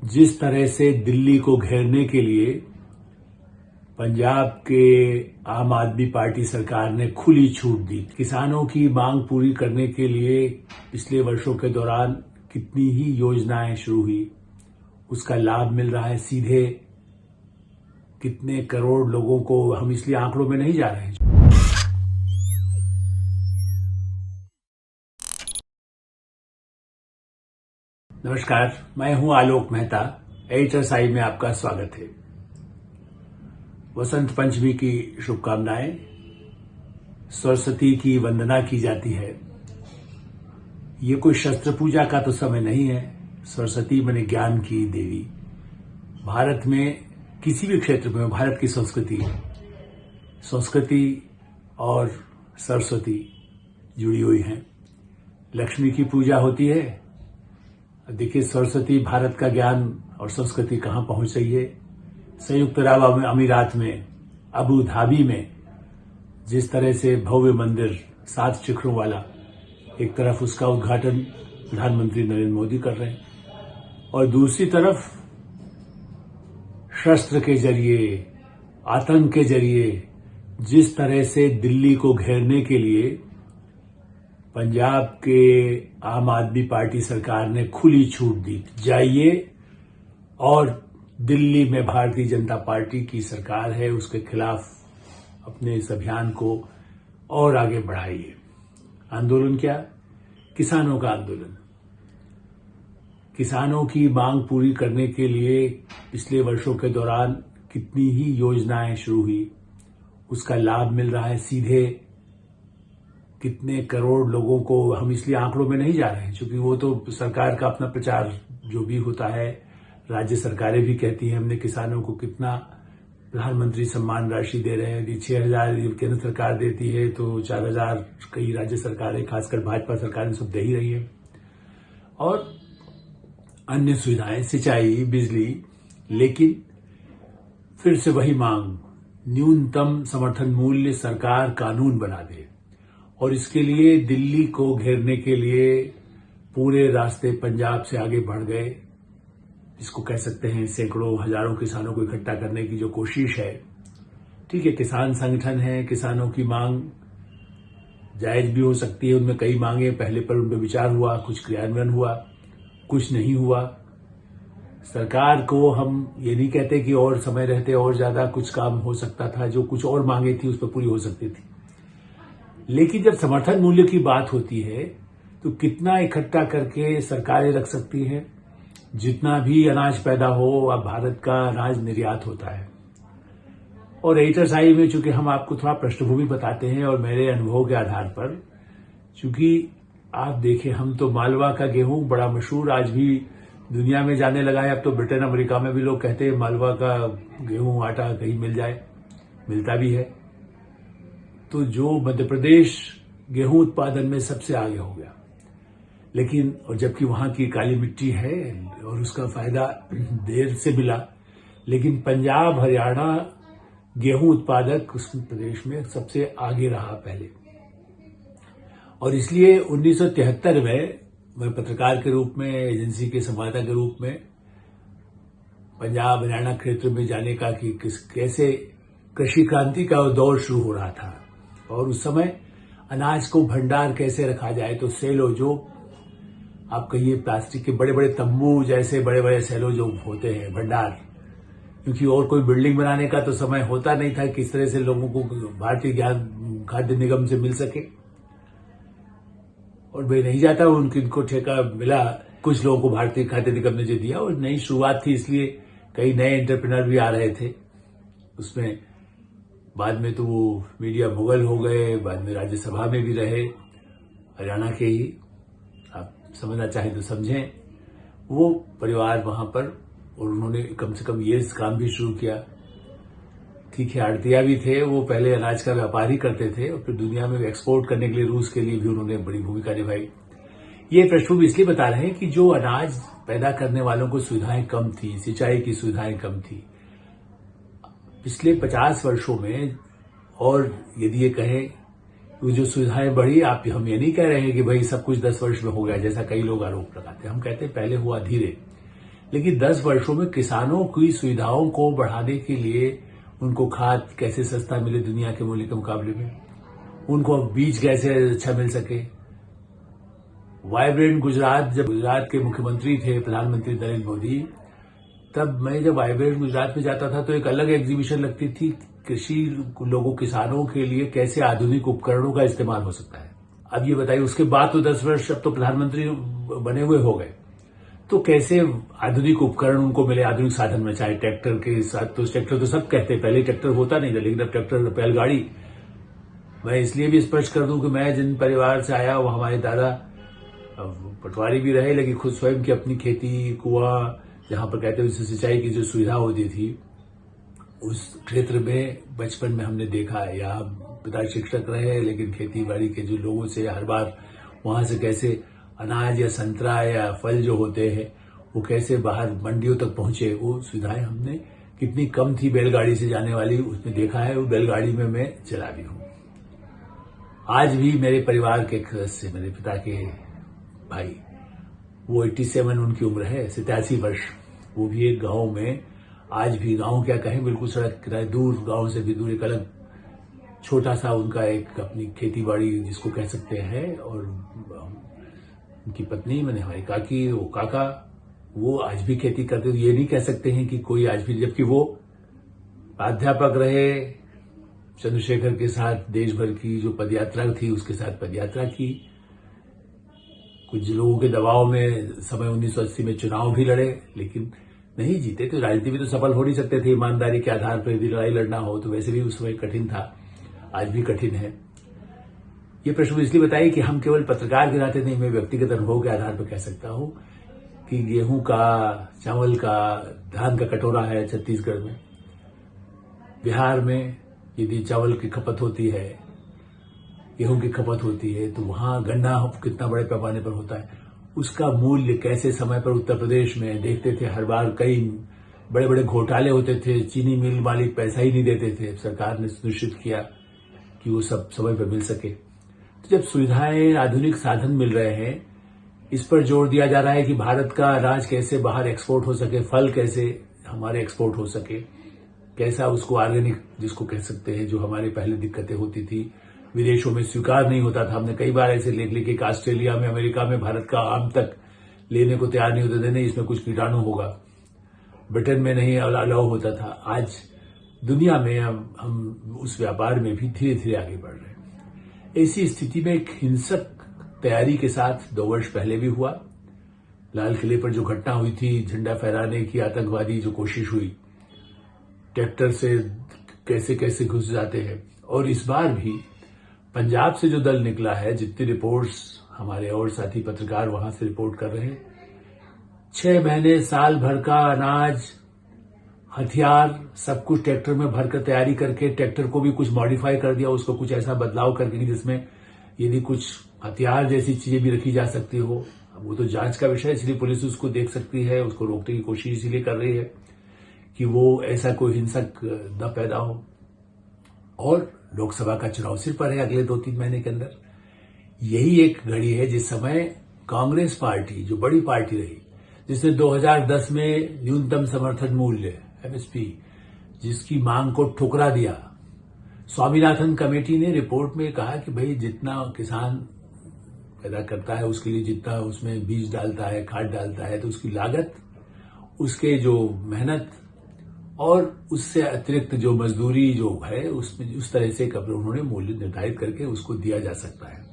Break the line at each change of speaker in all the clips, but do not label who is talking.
जिस तरह से दिल्ली को घेरने के लिए पंजाब के आम आदमी पार्टी सरकार ने खुली छूट दी, किसानों की मांग पूरी करने के लिए पिछले वर्षों के दौरान कितनी ही योजनाएं शुरू हुई, उसका लाभ मिल रहा है सीधे कितने करोड़ लोगों को। हम इसलिए आंकड़ों में नहीं जा रहे हैं। नमस्कार, मैं हूं आलोक मेहता। एडिटर्स आई में आपका स्वागत है। वसंत पंचमी की शुभकामनाएं। सरस्वती की वंदना की जाती है। ये कोई शस्त्र पूजा का तो समय नहीं है। सरस्वती माने ज्ञान की देवी। भारत में किसी भी क्षेत्र में भारत की संस्कृति और सरस्वती जुड़ी हुई हैं। लक्ष्मी की पूजा होती है। देखिए, सरस्वती भारत का ज्ञान और संस्कृति कहां पहुंच रही है। संयुक्त अरब अमीरात में अबू धाबी में जिस तरह से भव्य मंदिर 7 शिखरों वाला, एक तरफ उसका उद्घाटन प्रधानमंत्री नरेंद्र मोदी कर रहे हैं और दूसरी तरफ शस्त्र के जरिए, आतंक के जरिए जिस तरह से दिल्ली को घेरने के लिए पंजाब के आम आदमी पार्टी सरकार ने खुली छूट दी। जाइए और दिल्ली में भारतीय जनता पार्टी की सरकार है, उसके खिलाफ अपने इस अभियान को और आगे बढ़ाइए। आंदोलन क्या? किसानों का आंदोलन। किसानों की मांग पूरी करने के लिए पिछले वर्षों के दौरान कितनी ही योजनाएं शुरू हुई, उसका लाभ मिल रहा है सीधे कितने करोड़ लोगों को। हम इसलिए आंकड़ों में नहीं जा रहे हैं, क्योंकि वो तो सरकार का अपना प्रचार जो भी होता है, राज्य सरकारें भी कहती हैं हमने किसानों को कितना प्रधानमंत्री सम्मान राशि दे रहे हैं। 6,000 केंद्र सरकार देती है तो 4,000 कई राज्य सरकारें, खासकर भाजपा सरकारें सब दे ही रही है। और अन्य सुविधाएं, सिंचाई, बिजली। लेकिन फिर से वही मांग, न्यूनतम समर्थन मूल्य सरकार कानून बना दे। और इसके लिए दिल्ली को घेरने के लिए पूरे रास्ते पंजाब से आगे बढ़ गए। इसको कह सकते हैं सैकड़ों हजारों किसानों को इकट्ठा करने की जो कोशिश है। ठीक है, किसान संगठन है, किसानों की मांग जायज भी हो सकती है। उनमें कई मांगे पहले पर उन पर विचार हुआ, कुछ क्रियान्वयन हुआ, कुछ नहीं हुआ। सरकार को हम ये नहीं कहते कि और समय रहते और ज्यादा कुछ काम हो सकता था, जो कुछ और मांगे थी उस पर पूरी हो सकती थी। लेकिन जब समर्थन मूल्य की बात होती है तो कितना इकट्ठा करके सरकारें रख सकती हैं। जितना भी अनाज पैदा हो, अब भारत का अनाज निर्यात होता है। और एडिटर्स आई में चूंकि हम आपको थोड़ा पृष्ठभूमि बताते हैं और मेरे अनुभव के आधार पर, चूंकि आप देखें, हम तो मालवा का गेहूं बड़ा मशहूर आज भी दुनिया में जाने लगा है। अब तो ब्रिटेन, अमेरिका में भी लोग कहते हैं मालवा का गेहूं, आटा कहीं मिल जाए, मिलता भी है। तो जो मध्य प्रदेश गेहूं उत्पादन में सबसे आगे हो गया, लेकिन और जबकि वहां की काली मिट्टी है और उसका फायदा देर से मिला, लेकिन पंजाब, हरियाणा गेहूं उत्पादक उस प्रदेश में सबसे आगे रहा पहले। और इसलिए 1973 में मैं पत्रकार के रूप में, एजेंसी के संवाददाता के रूप में पंजाब हरियाणा क्षेत्र में जाने का कि कैसे कृषि क्रांति का दौर शुरू हो रहा था। और उस समय अनाज को भंडार कैसे रखा जाए, तो सेलो, जो आप कहिए प्लास्टिक के बड़े बड़े तंबू जैसे बड़े बड़े सेलो जो होते हैं, भंडार, क्योंकि और कोई बिल्डिंग बनाने का तो समय होता नहीं था, किस तरह से लोगों को भारतीय खाद्य निगम से मिल सके। और मैं नहीं जाता उनको ठेका मिला, कुछ लोगों को भारतीय खाद्य निगम ने जो दिया, और नई शुरुआत थी, इसलिए कई नए एंटरप्रेन्योर भी आ रहे थे उसमें। बाद में तो वो मीडिया मुगल हो गए, बाद में राज्यसभा में भी रहे, हरियाणा के ही, आप समझना चाहें तो समझें, वो परिवार वहां पर। और उन्होंने कम से कम ये काम भी शुरू किया। ठीक है, आड़तिया भी थे, वो पहले अनाज का व्यापार ही करते थे और फिर दुनिया में एक्सपोर्ट करने के लिए रूस के लिए भी उन्होंने बड़ी भूमिका निभाई। ये पृष्ठभूमि इसलिए बता रहे हैं कि जो अनाज पैदा करने वालों को सुविधाएं कम थी, सिंचाई की सुविधाएं कम थी पिछले 50 वर्षों में। और यदि ये कहें तो जो सुविधाएं बढ़ी, हम ये नहीं कह रहे हैं कि भाई सब कुछ 10 वर्ष में हो गया, जैसा कई लोग आरोप लगाते हैं। हम कहते हैं पहले हुआ धीरे, लेकिन 10 वर्षों में किसानों की सुविधाओं को बढ़ाने के लिए उनको खाद कैसे सस्ता मिले दुनिया के मूल्य के मुकाबले में, उनको बीज कैसे अच्छा मिल सके। वाइब्रेंट गुजरात, जब गुजरात के मुख्यमंत्री थे प्रधानमंत्री नरेंद्र मोदी, तब मैं जब वाइब्रेंट गुजरात में जाता था तो एक अलग एग्जीबिशन लगती थी, कृषि लोगों किसानों के लिए कैसे आधुनिक उपकरणों का इस्तेमाल हो सकता है। अब ये बताइए, उसके बाद तो 10 वर्ष अब तो प्रधानमंत्री बने हुए हो गए, तो कैसे आधुनिक उपकरण उनको मिले, आधुनिक साधन में, चाहे ट्रैक्टर के साथ, तो ट्रैक्टर तो सब कहते हैं, पहले ट्रैक्टर होता नहीं था, लेकिन अब ट्रैक्टर, बैलगाड़ी। मैं इसलिए भी स्पष्ट कर दूं कि मैं जिन परिवार से आया वो हमारे दादा पटवारी भी रहे, लेकिन खुद स्वयं की अपनी खेती, कुआं, जहां पर कहते हैं उससे सिंचाई की जो सुविधा होती थी, उस क्षेत्र में बचपन में हमने देखा है। या पिता शिक्षक रहे, लेकिन खेती बाड़ी के जो लोगों से हर बार वहां से कैसे अनाज या संतरा या फल जो होते हैं वो कैसे बाहर मंडियों तक पहुंचे, वो सुविधाएं हमने कितनी कम थी बैलगाड़ी से जाने वाली, उसमें देखा है। वो बैलगाड़ी में मैं चला भी हूं। आज भी मेरे परिवार के सदस्य, मेरे पिता के भाई, वो 87 उनकी उम्र है, 87 वर्ष, वो भी एक गांव में, आज भी गांव क्या कहें, बिल्कुल सड़क किनारे दूर, गांव से भी दूर, एक अलग छोटा सा उनका एक अपनी खेती बाड़ी जिसको कह सकते हैं, और उनकी पत्नी, मैंने हमारी काकी, वो काका, वो आज भी खेती करते। ये नहीं कह सकते हैं कि कोई आज भी, जबकि वो प्राध्यापक रहे, चंद्रशेखर के साथ देश भर की जो पदयात्रा थी उसके साथ पदयात्रा की, कुछ लोगों के दबाव में समय 1980 में चुनाव भी लड़े, लेकिन नहीं जीते। तो राजनीति में तो सफल हो नहीं सकते थे ईमानदारी के आधार पर, यदि लड़ाई लड़ना हो तो। वैसे भी उस समय कठिन था, आज भी कठिन है। ये प्रश्न इसलिए बताइए कि हम केवल पत्रकार के नाते नहीं, मैं व्यक्तिगत अनुभव के आधार पर कह सकता हूं कि गेहूं का, चावल का, धान का कटोरा है छत्तीसगढ़ में, बिहार में यदि चावल की खपत होती है, गेहूं की खपत होती है, तो वहां गन्ना कितना बड़े पैमाने पर होता है, उसका मूल्य कैसे समय पर उत्तर प्रदेश में देखते थे। हर बार कई बड़े बड़े घोटाले होते थे, चीनी मिल मालिक पैसा ही नहीं देते थे, सरकार ने सुनिश्चित किया कि वो सब समय पर मिल सके। तो जब सुविधाएं, आधुनिक साधन मिल रहे हैं, इस पर जोर दिया जा रहा है कि भारत का अनाज कैसे बाहर एक्सपोर्ट हो सके, फल कैसे हमारे एक्सपोर्ट हो सके, कैसा उसको ऑर्गेनिक जिसको कह सकते हैं, जो हमारे पहले दिक्कतें होती थी, विदेशों में स्वीकार नहीं होता था। हमने कई बार ऐसे लेख लिखे कि ऑस्ट्रेलिया में, अमेरिका में भारत का आम तक लेने को तैयार नहीं होते थे, नहीं इसमें कुछ कीटाणु होगा। ब्रिटेन में नहीं अलाउ होता था। आज दुनिया में हम उस व्यापार में भी धीरे धीरे आगे बढ़ रहे हैं। ऐसी स्थिति में एक हिंसक तैयारी के साथ 2 वर्ष पहले भी हुआ, लाल किले पर जो घटना हुई थी, झंडा फहराने की आतंकवादी जो कोशिश हुई, ट्रैक्टर से कैसे कैसे घुस जाते हैं। और इस बार भी पंजाब से जो दल निकला है, जितनी रिपोर्ट्स हमारे और साथी पत्रकार वहां से रिपोर्ट कर रहे हैं, 6 महीने, साल भर का अनाज, हथियार, सब कुछ ट्रैक्टर में भरकर तैयारी करके, ट्रैक्टर को भी कुछ मॉडिफाई कर दिया, उसको कुछ ऐसा बदलाव करके जिसमें यदि कुछ हथियार जैसी चीजें भी रखी जा सकती हो। वो तो जांच का विषय है, इसलिए पुलिस उसको देख सकती है, उसको रोकने की कोशिश इसीलिए कर रही है कि वो ऐसा कोई हिंसक न पैदा हो। और लोकसभा का चुनाव सिर पर है अगले 2-3 महीने के अंदर। यही एक घड़ी है जिस समय कांग्रेस पार्टी, जो बड़ी पार्टी रही, जिसने 2010 में न्यूनतम समर्थन मूल्य एमएसपी जिसकी मांग को ठुकरा दिया, स्वामीनाथन कमेटी ने रिपोर्ट में कहा कि भाई जितना किसान पैदा करता है उसके लिए जितना उसमें बीज डालता है, खाद डालता है, तो उसकी लागत, उसके जो मेहनत और उससे अतिरिक्त जो मजदूरी जो है, उसमें उस तरह से उन्होंने मूल्य निर्धारित करके उसको दिया जा सकता है।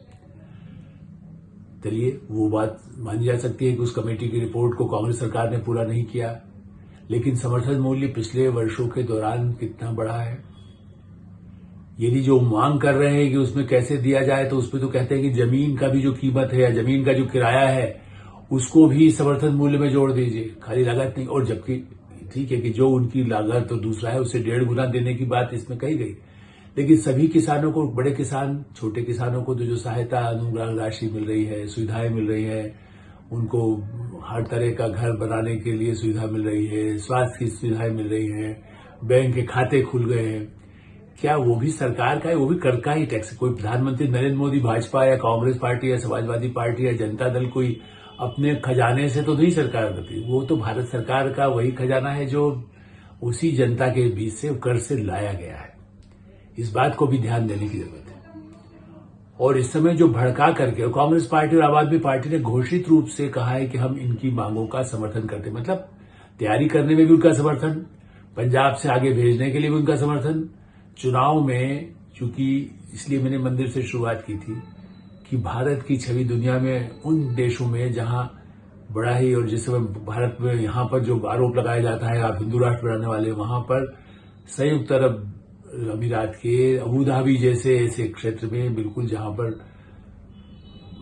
चलिए, वो बात मानी जा सकती है कि उस कमेटी की रिपोर्ट को कांग्रेस सरकार ने पूरा नहीं किया, लेकिन समर्थन मूल्य पिछले वर्षों के दौरान कितना बढ़ा है। यदि जो मांग कर रहे हैं कि उसमें कैसे दिया जाए, तो उसमें तो कहते हैं कि जमीन का भी जो कीमत है या जमीन का जो किराया है उसको भी समर्थन मूल्य में जोड़ दीजिए, खाली लागत नहीं। और जबकि ठीक है कि जो उनकी लागत तो दूसरा है उससे 1.5 गुना देने की बात इसमें कही गई, लेकिन सभी किसानों को, बड़े किसान, छोटे किसानों को तो जो सहायता अनुग्रह राशि मिल रही है, सुविधाएं मिल रही है, उनको हर तरह का घर बनाने के लिए सुविधा मिल रही है, स्वास्थ्य की सुविधाएं मिल रही है, बैंक के खाते खुल गए हैं, क्या वो भी सरकार का है? वो भी कर का ही टैक्स। कोई प्रधानमंत्री नरेंद्र मोदी भाजपा या कांग्रेस पार्टी या समाजवादी पार्टी या जनता दल कोई अपने खजाने से तो नहीं सरकार करती, वो तो भारत सरकार का वही खजाना है जो उसी जनता के बीच से कर से लाया गया है। इस बात को भी ध्यान देने की जरूरत है। और इस समय जो भड़का करके कांग्रेस पार्टी और आम आदमी पार्टी ने घोषित रूप से कहा है कि हम इनकी मांगों का समर्थन करते हैं, मतलब तैयारी करने में भी उनका समर्थन, पंजाब से आगे भेजने के लिए भी उनका समर्थन, चुनाव में, चूंकि इसलिए मैंने मंदिर से शुरुआत की थी कि भारत की छवि दुनिया में उन देशों में जहां बड़ा ही, और जिस समय भारत में यहां पर जो आरोप लगाया जाता है आप हिंदू राष्ट्र बनाने वाले, वहां पर संयुक्त अरब अमीरात के अबू धाबी जैसे ऐसे क्षेत्र में बिल्कुल जहां पर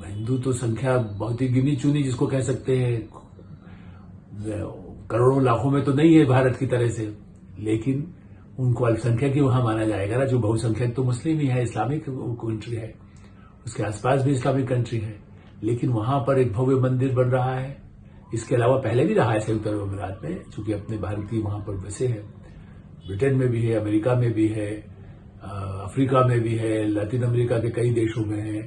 हिंदू तो संख्या बहुत ही गिनी चुनी जिसको कह सकते हैं, करोड़ों लाखों में तो नहीं है भारत की तरह से, लेकिन उनको अल्पसंख्यक ही वहां माना जाएगा ना। जो बहुसंख्यक तो मुस्लिम ही है, इस्लामिक कंट्री है, उसके आसपास भी इस्लामिक कंट्री है, लेकिन वहां पर एक भव्य मंदिर बन रहा है। इसके अलावा पहले भी रहा है संयुक्त अरब अमीरात में, चूंकि अपने भारतीय वहां पर बसे हैं, ब्रिटेन में भी है, अमेरिका में भी है, अफ्रीका में भी है, लैटिन अमेरिका के कई देशों में है,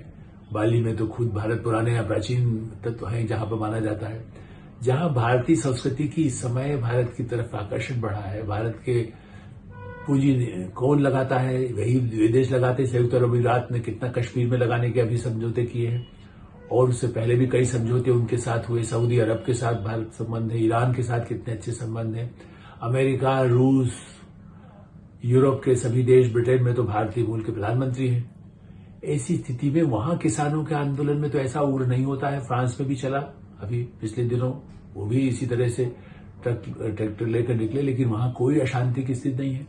बाली में तो खुद भारत पुराने या प्राचीन तत्व हैं जहां पर माना जाता है। जहां भारतीय संस्कृति की इस समय भारत की तरफ आकर्षण बढ़ा है, भारत के पूंजी कौन लगाता है, वही विदेश लगाते हैं। संयुक्त अरब अमीरात ने कितना कश्मीर में लगाने के अभी समझौते किए हैं, और उससे पहले भी कई समझौते उनके साथ हुए। सऊदी अरब के साथ भारत संबंध है, ईरान के साथ कितने अच्छे संबंध हैं, अमेरिका, रूस, यूरोप के सभी देश, ब्रिटेन में तो भारतीय मूल के प्रधानमंत्री हैं। ऐसी स्थिति में वहां किसानों के आंदोलन में तो ऐसा उग्र नहीं होता है। फ्रांस में भी चला अभी पिछले दिनों, वो भी इसी तरह से ट्रैक्टर लेकर निकले, लेकिन वहां कोई अशांति की स्थिति नहीं है।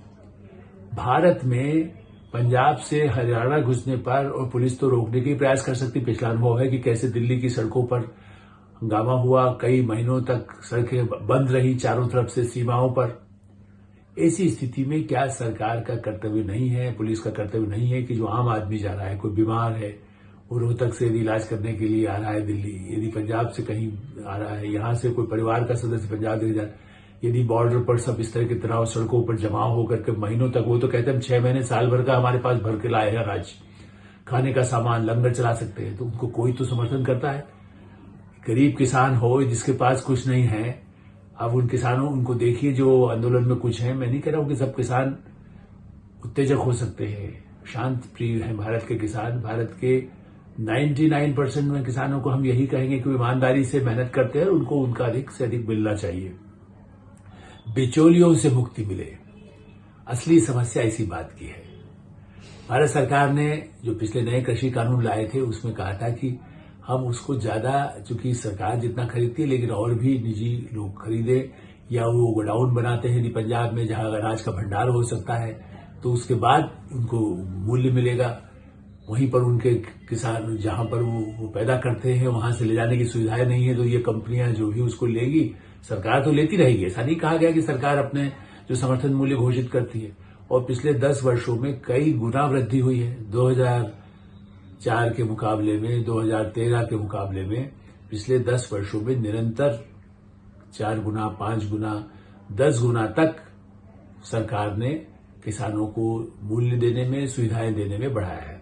भारत में पंजाब से हरियाणा घुसने पर, और पुलिस तो रोकने के प्रयास कर सकती, पिछला अनुभव है कि कैसे दिल्ली की सड़कों पर हंगामा हुआ, कई महीनों तक सड़कें बंद रही चारों तरफ से सीमाओं पर। ऐसी स्थिति में क्या सरकार का कर्तव्य नहीं है, पुलिस का कर्तव्य नहीं है कि जो आम आदमी जा रहा है, कोई बीमार है, वो रोहतक से यदि इलाज करने के लिए आ रहा है दिल्ली, यदि पंजाब से कहीं आ रहा है, यहां से कोई परिवार का सदस्य पंजाब ले जा रहा है, यदि बॉर्डर पर सब इस तरह के तनाव सड़कों पर जमा होकर के महीनों तक, वो तो कहते हैं 6 महीने साल भर का हमारे पास भर के लाए हैं अनाज, खाने का सामान, लंगर चला सकते हैं, तो उनको कोई तो समर्थन करता है। गरीब किसान हो जिसके पास कुछ नहीं है, अब उन किसानों, उनको देखिए जो आंदोलन में कुछ है। मैं नहीं कह रहा हूं कि सब किसान उत्तेजक हो सकते हैं, शांत प्रिय हैं भारत के किसान। भारत के 99% में किसानों को हम यही कहेंगे कि ईमानदारी से मेहनत करते हैं, उनको उनका अधिक से अधिक मिलना चाहिए, बिचौलियों से मुक्ति मिले। असली समस्या इसी बात की है। भारत सरकार ने जो पिछले नए कृषि कानून लाए थे उसमें कहा था कि हम उसको ज्यादा, चूंकि सरकार जितना खरीदती है लेकिन और भी निजी लोग खरीदे, या वो गोडाउन बनाते हैं पंजाब में जहां अनाज का भंडार हो सकता है, तो उसके बाद उनको मूल्य मिलेगा। वहीं पर उनके किसान जहां पर वो पैदा करते हैं वहां से ले जाने की सुविधाएं नहीं है, तो ये कंपनियां जो भी उसको लेगी, सरकार तो लेती रहेगी। ऐसा नहीं कहा गया कि सरकार अपने जो समर्थन मूल्य घोषित करती है, और पिछले 10 वर्षों में कई गुना वृद्धि हुई है। 2004 के मुकाबले में, 2013 के मुकाबले में पिछले 10 वर्षों में निरंतर 4 गुना, 5 गुना, 10 गुना तक सरकार ने किसानों को मूल्य देने में, सुविधाएं देने में बढ़ाया है।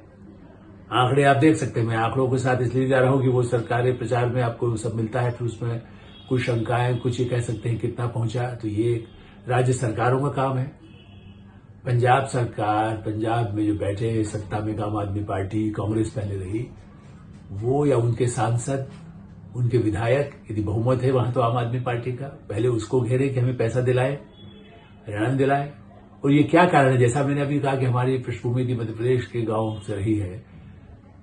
आंकड़े आप देख सकते हैं, मैं आंकड़ों के साथ इसलिए जा रहा हूं कि वो सरकारी प्रचार में आपको सब मिलता है, फिर उसमें कुछ शंकाएं, कुछ ये कह सकते हैं कितना पहुंचा, तो ये राज्य सरकारों का काम है। पंजाब सरकार, पंजाब में जो बैठे हैं सत्ता में आम आदमी पार्टी, कांग्रेस पहले रही, वो या उनके सांसद, उनके विधायक, यदि बहुमत है वहां तो आम आदमी पार्टी का, पहले उसको घेरे कि हमें पैसा दिलाए, ऋण दिलाए। और ये क्या कारण है, जैसा मैंने अभी कहा कि हमारी पृष्ठभूमि यदि मध्य प्रदेश के गांव से रही है,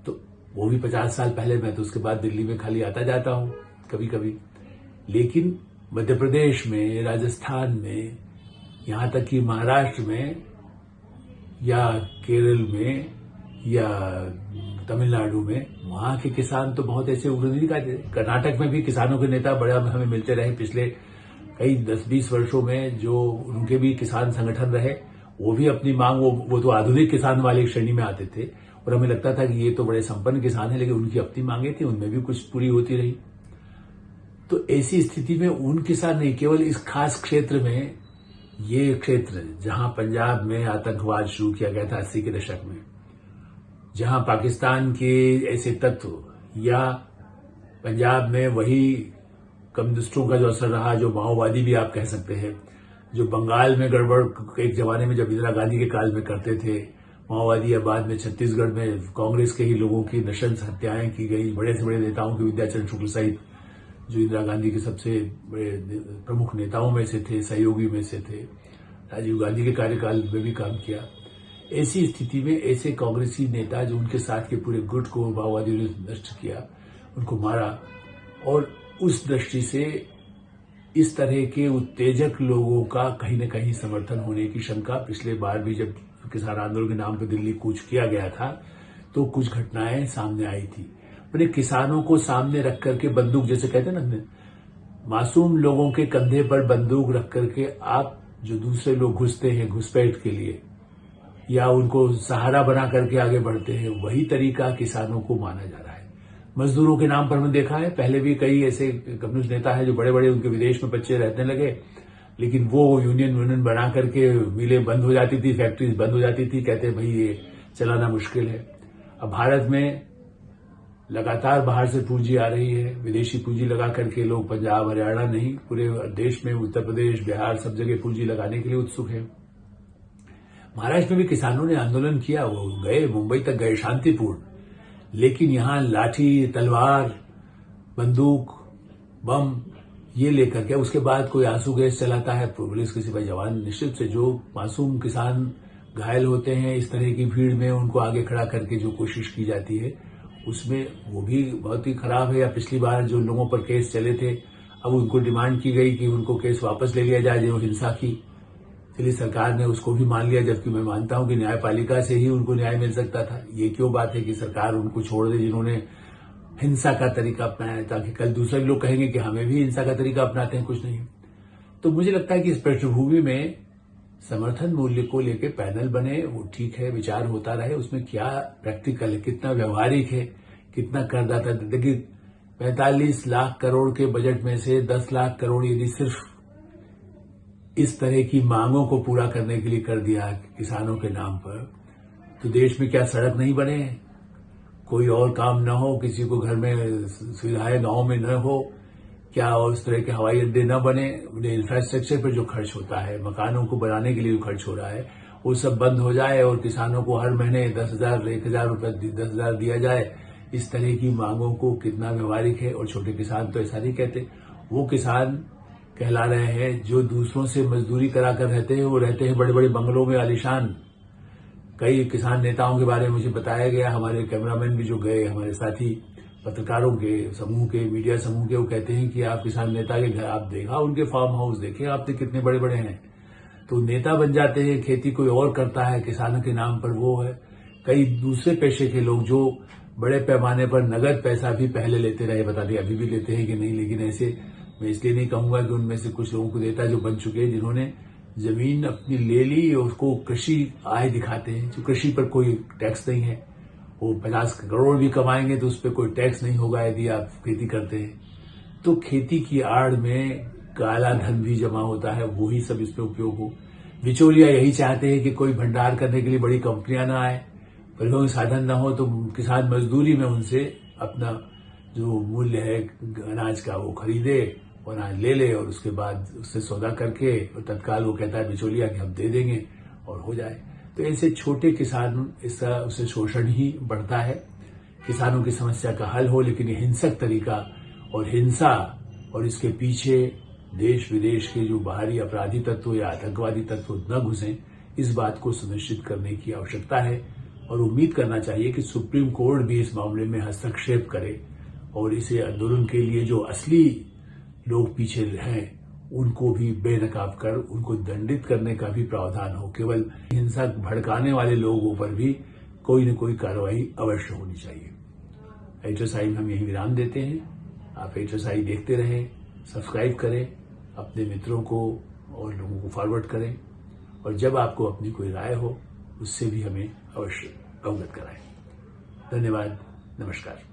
तो वो भी 50 साल पहले, मैं तो उसके बाद दिल्ली में खाली आता जाता हूं कभी कभी, लेकिन मध्य प्रदेश में, राजस्थान में, यहां तक कि महाराष्ट्र में या केरल में या तमिलनाडु में, वहां के किसान तो बहुत ऐसे उग्र नहीं दिखाते। कर्नाटक में भी किसानों के नेता बड़ा हमें मिलते रहे पिछले कई 10-20 वर्षों में, जो उनके भी किसान संगठन रहे, वो भी अपनी मांग, वो तो आधुनिक किसान वाली श्रेणी में आते थे, और हमें लगता था कि ये तो बड़े संपन्न किसान है, लेकिन उनकी अपनी मांगे थी, उनमें भी कुछ पूरी होती रही। तो ऐसी स्थिति में उन किसान नहीं, केवल इस खास क्षेत्र में, ये क्षेत्र जहां पंजाब में आतंकवाद शुरू किया गया था 80 के दशक में, जहां पाकिस्तान के ऐसे तत्व या पंजाब में वही कम्युनिस्टों का जो असर रहा, जो माओवादी भी आप कह सकते हैं, जो बंगाल में गड़बड़ एक जमाने में जब इंदिरा गांधी के काल में करते थे माओवादी, या बाद में छत्तीसगढ़ में कांग्रेस के ही लोगों की नृशंस हत्याएं की गई, बड़े से बड़े नेताओं की, विद्याचरण शुक्ल सहित जो इंदिरा गांधी के सबसे बड़े प्रमुख नेताओं में से थे, सहयोगी में से थे, राजीव गांधी के कार्यकाल में भी काम किया। ऐसी स्थिति में ऐसे कांग्रेसी नेता जो उनके साथ के पूरे गुट को माओवादियों ने नष्ट किया, उनको मारा, और उस दृष्टि से इस तरह के उत्तेजक लोगों का कहीं न कहीं समर्थन होने की शंका पिछले बार भी जब किसान आंदोलन के नाम पर दिल्ली कूच किया गया था तो कुछ घटनाएं सामने आई थी। अपने किसानों को सामने रख करके बंदूक, जैसे कहते हैं ना, मासूम लोगों के कंधे पर बंदूक रख करके आप जो दूसरे लोग घुसते हैं घुसपैठ के लिए या उनको सहारा बना करके आगे बढ़ते हैं, वही तरीका किसानों को माना जा रहा है। मजदूरों के नाम पर हमने देखा है, पहले भी कई ऐसे कम्युनिस्ट नेता हैं जो बड़े बड़े उनके विदेश में बच्चे रहने लगे, लेकिन वो यूनियन बना करके मिलें बंद हो जाती थी, फैक्ट्रीज बंद हो जाती थी, कहते भाई ये चलाना मुश्किल है। अब भारत में लगातार बाहर से पूंजी आ रही है, विदेशी पूंजी लगा करके लोग पंजाब हरियाणा नहीं पूरे देश में, उत्तर प्रदेश बिहार सब जगह पूंजी लगाने के लिए उत्सुक है। महाराष्ट्र में भी किसानों ने आंदोलन किया, वो गए, मुंबई तक गए शांतिपूर्ण, लेकिन यहां लाठी तलवार बंदूक बम ये लेकर के उसके बाद कोई आंसू गैस चलाता है पुलिस के सिपाही जवान। निश्चित से जो मासूम किसान घायल होते हैं इस तरह की भीड़ में, उनको आगे खड़ा करके जो कोशिश की जाती है उसमें वो भी बहुत ही खराब है। या पिछली बार जो लोगों पर केस चले थे, अब उनको डिमांड की गई कि उनको केस वापस ले लिया जाए जो हिंसा की, इसलिए सरकार ने उसको भी मान लिया, जबकि मैं मानता हूं कि न्यायपालिका से ही उनको न्याय मिल सकता था। ये क्यों बात है कि सरकार उनको छोड़ दे जिन्होंने हिंसा का तरीका अपनाया, ताकि कल दूसरे लोग कहेंगे कि हमें भी हिंसा का तरीका अपनाते हैं, कुछ नहीं। तो मुझे लगता है कि इस पृष्ठभूमि में समर्थन मूल्य को लेकर पैनल बने, वो ठीक है, विचार होता रहे, उसमें क्या प्रैक्टिकल है, कितना व्यवहारिक है, कितना करदाता। देखिए 45 लाख करोड़ के बजट में से 10 लाख करोड़ यदि सिर्फ इस तरह की मांगों को पूरा करने के लिए कर दिया किसानों के नाम पर, तो देश में क्या सड़क नहीं बने, कोई और काम न हो, किसी को घर में सुविधाएं गांव में न हो, क्या और इस तरह के हवाई अड्डे न बने, इंफ्रास्ट्रक्चर पर जो खर्च होता है, मकानों को बनाने के लिए जो खर्च हो रहा है, वो सब बंद हो जाए और किसानों को हर महीने 10,000 1,000 रुपये 10,000 दिया जाए। इस तरह की मांगों को कितना व्यवहारिक है। और छोटे किसान तो ऐसा नहीं कहते, वो किसान कहला रहे हैं जो दूसरों से मजदूरी कराकर रहते हैं, वो रहते हैं बड़े बड़े बंगलों में आलीशान। कई किसान नेताओं के बारे में मुझे बताया गया, हमारे कैमरामैन भी जो गए, हमारे साथी पत्रकारों के समूह के, मीडिया समूह के, वो कहते हैं कि आप किसान नेता के घर आप देखा, उनके फार्म हाउस देखे आपने कितने बड़े बड़े हैं। तो नेता बन जाते हैं, खेती कोई और करता है किसानों के नाम पर, वो है। कई दूसरे पेशे के लोग जो बड़े पैमाने पर नगद पैसा भी पहले लेते रहे, बता दें अभी भी लेते हैं कि नहीं, लेकिन ऐसे मैं इसलिए नहीं कहूंगा कि उनमें से कुछ लोगों को देता जो बन चुके हैं, जिन्होंने जमीन अपनी ले ली और उसको कृषि आय दिखाते हैं, जो कृषि पर कोई टैक्स नहीं है। वो 50 करोड़ भी कमाएंगे तो उस पर कोई टैक्स नहीं होगा यदि आप खेती करते हैं। तो खेती की आड़ में काला धन भी जमा होता है, वही सब इसमें उपयोग हो। बिचौलिया यही चाहते हैं कि कोई भंडार करने के लिए बड़ी कंपनियां ना आए, परिवहन साधन न हो, तो किसान मजदूरी में उनसे अपना जो मूल्य है अनाज का वो खरीदे और अनाज ले ले, और उसके बाद उससे सौदा करके और तत्काल वो कहता है बिचौलिया कि हम दे देंगे और हो जाए। तो ऐसे छोटे किसान, इसका उससे शोषण ही बढ़ता है। किसानों की समस्या का हल हो, लेकिन ये हिंसक तरीका और हिंसा और इसके पीछे देश विदेश के जो बाहरी अपराधी तत्व या आतंकवादी तत्व न घुसें, इस बात को सुनिश्चित करने की आवश्यकता है। और उम्मीद करना चाहिए कि सुप्रीम कोर्ट भी इस मामले में हस्तक्षेप करे और इसे आंदोलन के लिए जो असली लोग पीछे हैं उनको भी बेनकाब कर उनको दंडित करने का भी प्रावधान हो। केवल हिंसा भड़काने वाले लोगों पर भी कोई न कोई कार्रवाई अवश्य होनी चाहिए। एट्रोसाई में हम यही विराम देते हैं। आप एट्रोसाई देखते रहें, सब्सक्राइब करें, अपने मित्रों को और लोगों को फॉरवर्ड करें, और जब आपको अपनी कोई राय हो उससे भी हमें अवश्य अवगत कराएं। धन्यवाद, नमस्कार।